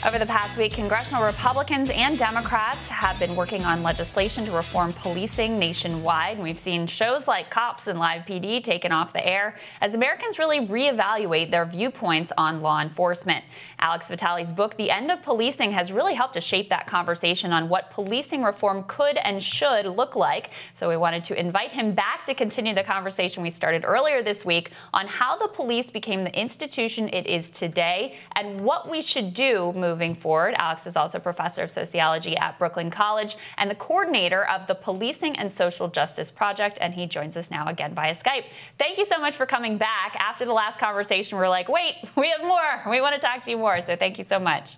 Over the past week, congressional Republicans and Democrats have been working on legislation to reform policing nationwide. We've seen shows like Cops and Live PD taken off the air as Americans really reevaluate their viewpoints on law enforcement. Alex Vitale's book, The End of Policing, has really helped to shape that conversation on what policing reform could and should look like. So we wanted to invite him back to continue the conversation we started earlier this week on how the police became the institution it is today and what we should do moving forward. Alex is also professor of sociology at Brooklyn College and the coordinator of the Policing and Social Justice Project, and he joins us now again via Skype. Thank you so much for coming back. After the last conversation, we're like, wait, we have more. We want to talk to you more, so thank you so much.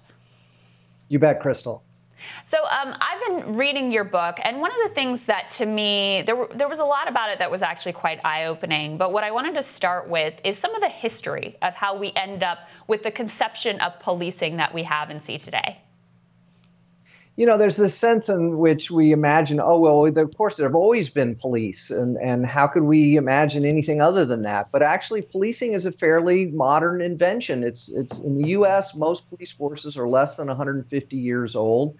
You bet, Crystal. So I've been reading your book, and one of the things that to me, there was a lot about it that was actually quite eye-opening. But what I wanted to start with is some of the history of how we end up with the conception of policing that we have and see today. You know, there's this sense in which we imagine, oh, well, of course, there have always been police, and how could we imagine anything other than that? But actually, policing is a fairly modern invention. It's in the U.S., most police forces are less than 150 years old.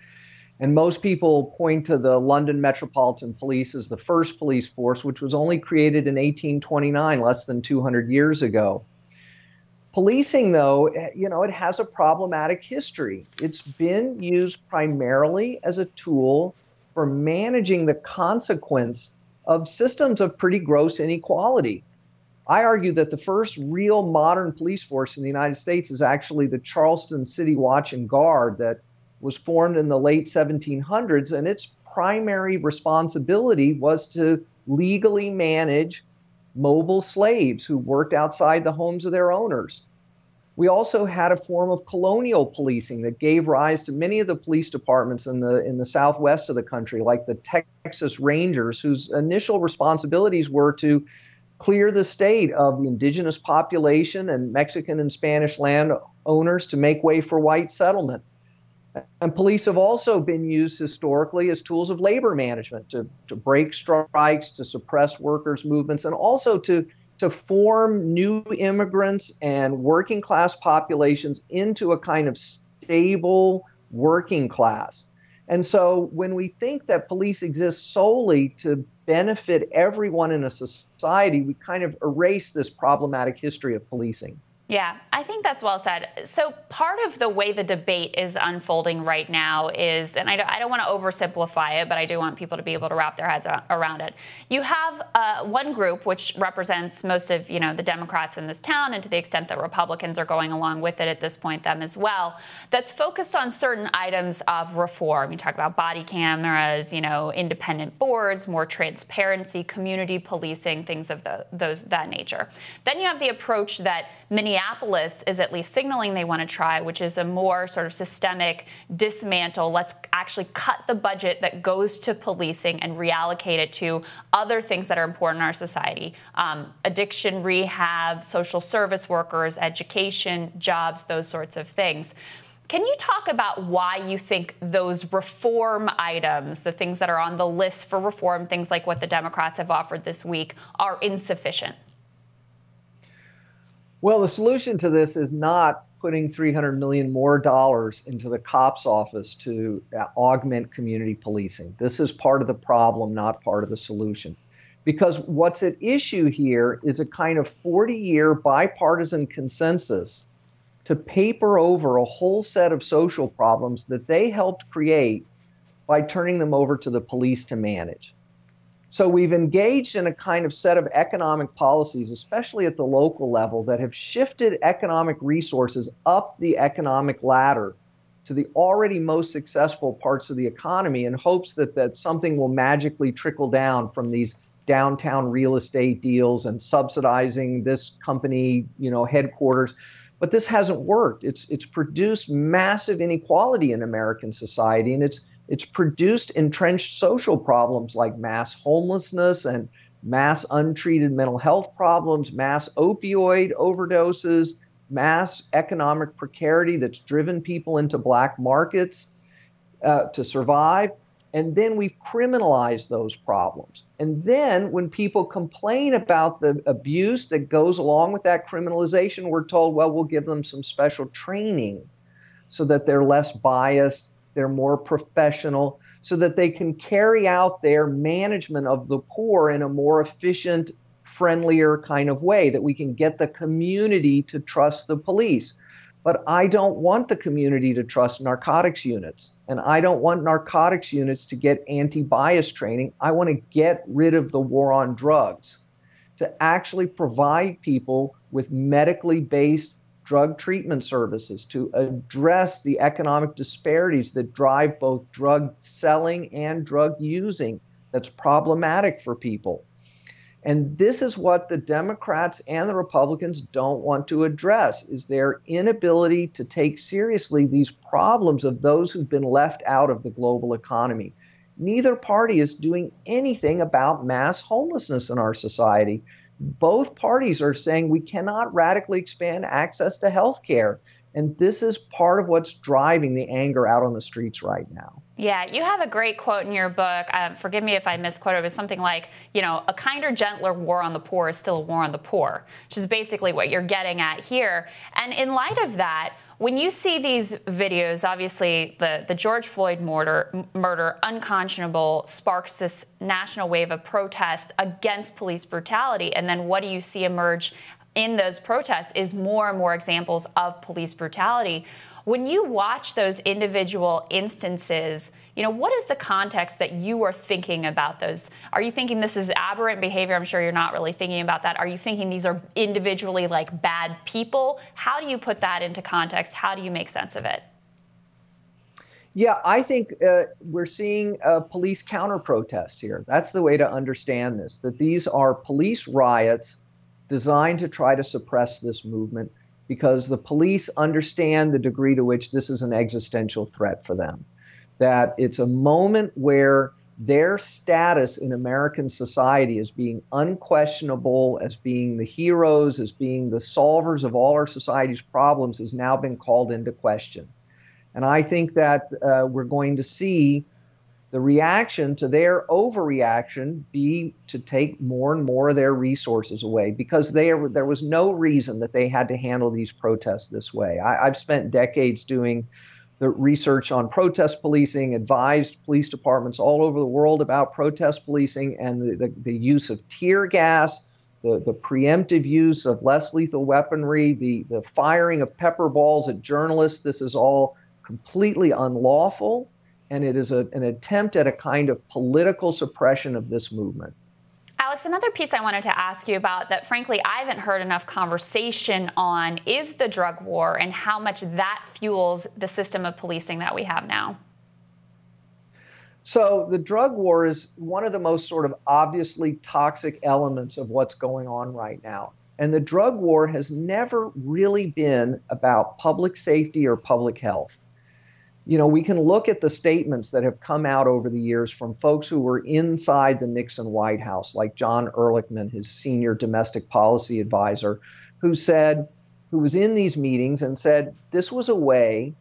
And most people point to the London Metropolitan Police as the first police force, which was only created in 1829, less than 200 years ago. Policing, though, you know, it has a problematic history. It's been used primarily as a tool for managing the consequence of systems of pretty gross inequality. I argue that the first real modern police force in the United States is actually the Charleston City Watch and Guard that was formed in the late 1700s, and its primary responsibility was to legally manage mobile slaves who worked outside the homes of their owners. We also had a form of colonial policing that gave rise to many of the police departments in the southwest of the country, like the Texas Rangers, whose initial responsibilities were to clear the state of the indigenous population and Mexican and Spanish landowners to make way for white settlement. And police have also been used historically as tools of labor management to break strikes, to suppress workers' movements, and also to form new immigrants and working class populations into a kind of stable working class. And so when we think that police exist solely to benefit everyone in a society, we kind of erase this problematic history of policing. Yeah, I think that's well said. So part of the way the debate is unfolding right now is, and I don't want to oversimplify it, but I do want people to be able to wrap their heads around it. You have one group which represents most of, you know, the Democrats in this town, and to the extent that Republicans are going along with it at this point, them as well, that's focused on certain items of reform. You talk about body cameras, you know, independent boards, more transparency, community policing, things of that nature. Then you have the approach that Minneapolis is at least signaling they want to try, which is a more sort of systemic dismantle. Let's actually cut the budget that goes to policing and reallocate it to other things that are important in our society. Addiction, rehab, social service workers, education, jobs, those sorts of things. Can you talk about why you think those reform items, the things that are on the list for reform, things like what the Democrats have offered this week, are insufficient? Well, the solution to this is not putting $300 million more into the cops office to augment community policing. This is part of the problem, not part of the solution. Because what's at issue here is a kind of 40-year bipartisan consensus to paper over a whole set of social problems that they helped create by turning them over to the police to manage. So we've engaged in a kind of set of economic policies, especially at the local level, that have shifted economic resources up the economic ladder to the already most successful parts of the economy in hopes that something will magically trickle down from these downtown real estate deals and subsidizing this company, you know, headquarters. But this hasn't worked. It's produced massive inequality in American society, and it's produced entrenched social problems like mass homelessness and mass untreated mental health problems, mass opioid overdoses, mass economic precarity that's driven people into black markets to survive. And then we've criminalized those problems. And then when people complain about the abuse that goes along with that criminalization, we're told, well, we'll give them some special training. so that they're less biased, they're more professional, so that they can carry out their management of the poor in a more efficient, friendlier kind of way, that we can get the community to trust the police. But I don't want the community to trust narcotics units. And I don't want narcotics units to get anti-bias training. I want to get rid of the war on drugs, to actually provide people with medically based drug treatment services, to address the economic disparities that drive both drug selling and drug using that's problematic for people. And this is what the Democrats and the Republicans don't want to address, is their inability to take seriously these problems of those who've been left out of the global economy. Neither party is doing anything about mass homelessness in our society. Both parties are saying we cannot radically expand access to health care. And this is part of what's driving the anger out on the streets right now. Yeah, you have a great quote in your book. Forgive me if I misquote it, but something like, a kinder, gentler war on the poor is still a war on the poor, which is basically what you're getting at here. And in light of that, when you see these videos, obviously the George Floyd murder, unconscionable, sparks this national wave of protests against police brutality. And then what do you see emerge in those protests is more and more examples of police brutality. When you watch those individual instances, what is the context that you are thinking about those? Are you thinking this is aberrant behavior? I'm sure you're not really thinking about that. Are you thinking these are individually like bad people? How do you put that into context? How do you make sense of it? Yeah, I think we're seeing a police counter-protest here. That's the way to understand this, that these are police riots designed to try to suppress this movement, because the police understand the degree to which this is an existential threat for them. That it's a moment where their status in American society as being unquestionable, as being the heroes, as being the solvers of all our society's problems has now been called into question. And I think that we're going to see the reaction to their overreaction be to take more and more of their resources away, because there was no reason that they had to handle these protests this way. I've spent decades doing the research on protest policing, advised police departments all over the world about protest policing and the use of tear gas, the preemptive use of less lethal weaponry, the firing of pepper balls at journalists. This is all completely unlawful. And it is an attempt at a kind of political suppression of this movement. Alex, another piece I wanted to ask you about that, frankly, I haven't heard enough conversation on is the drug war and how much that fuels the system of policing that we have now. So the drug war is one of the most sort of obviously toxic elements of what's going on right now. And the drug war has never really been about public safety or public health. We can look at the statements that have come out over the years from folks who were inside the Nixon White House, like John Ehrlichman, his senior domestic policy advisor, who was in these meetings and said this was a way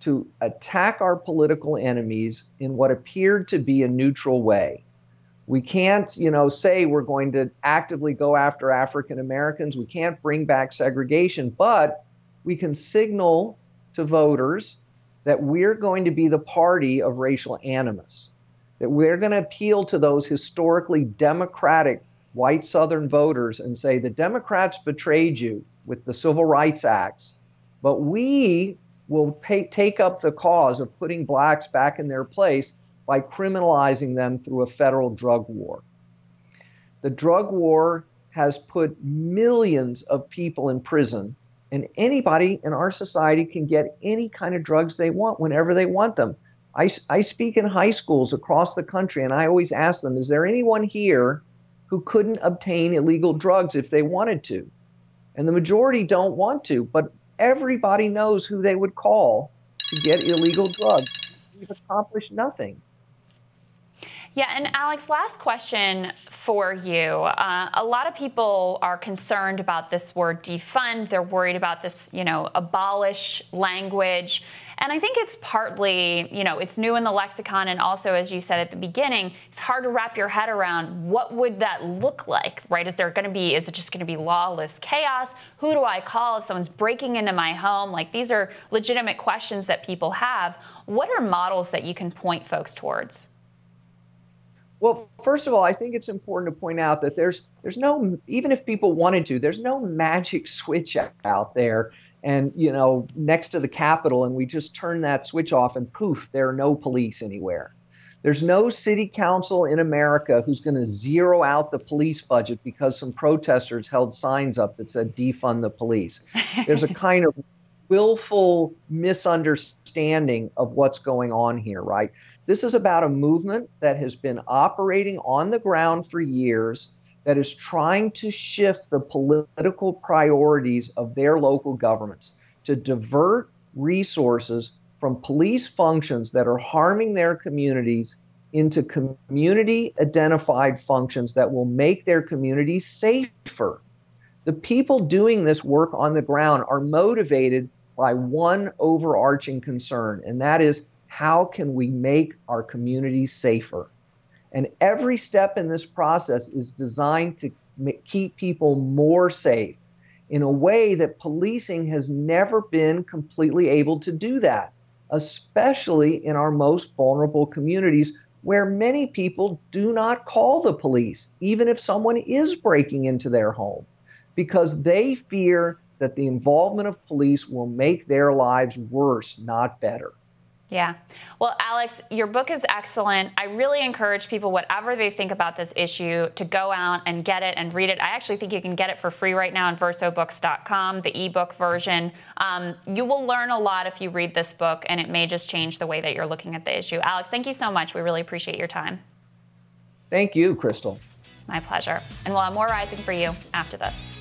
to attack our political enemies in what appeared to be a neutral way. We can't, say we're going to actively go after African Americans. We can't bring back segregation, but we can signal to voters that we're going to be the party of racial animus, that we're going to appeal to those historically democratic white Southern voters and say the Democrats betrayed you with the Civil Rights Acts, but we will take up the cause of putting blacks back in their place by criminalizing them through a federal drug war. The drug war has put millions of people in prison. And anybody in our society can get any kind of drugs they want whenever they want them. I speak in high schools across the country, and I always ask them, is there anyone here who couldn't obtain illegal drugs if they wanted to? And the majority don't want to, but everybody knows who they would call to get illegal drugs. We've accomplished nothing. Yeah, and Alex, last question for you. A lot of people are concerned about this word defund. They're worried about this, abolish language. And I think it's partly, it's new in the lexicon. And also, as you said at the beginning, it's hard to wrap your head around what would that look like, right? Is it just going to be lawless chaos? Who do I call if someone's breaking into my home? Like, these are legitimate questions that people have. What are models that you can point folks towards? Well, first of all, I think it's important to point out that there's no, even if people wanted to, there's no magic switch out there and, next to the Capitol, and we just turn that switch off and poof, there are no police anywhere. There's no city council in America who's going to zero out the police budget because some protesters held signs up that said defund the police. There's a kind of willful misunderstanding of what's going on here, right? This is about a movement that has been operating on the ground for years, that is trying to shift the political priorities of their local governments to divert resources from police functions that are harming their communities into community-identified functions that will make their communities safer. The people doing this work on the ground are motivated by one overarching concern, and that is, how can we make our communities safer? And every step in this process is designed to keep people more safe in a way that policing has never been completely able to do that, especially in our most vulnerable communities where many people do not call the police, even if someone is breaking into their home, because they fear that the involvement of police will make their lives worse, not better. Yeah. Well, Alex, your book is excellent. I really encourage people, whatever they think about this issue, to go out and get it and read it. I actually think you can get it for free right now on versobooks.com, the ebook version. You will learn a lot if you read this book, and it may just change the way that you're looking at the issue. Alex, thank you so much. We really appreciate your time. Thank you, Crystal. My pleasure. And we'll have more Rising for you after this.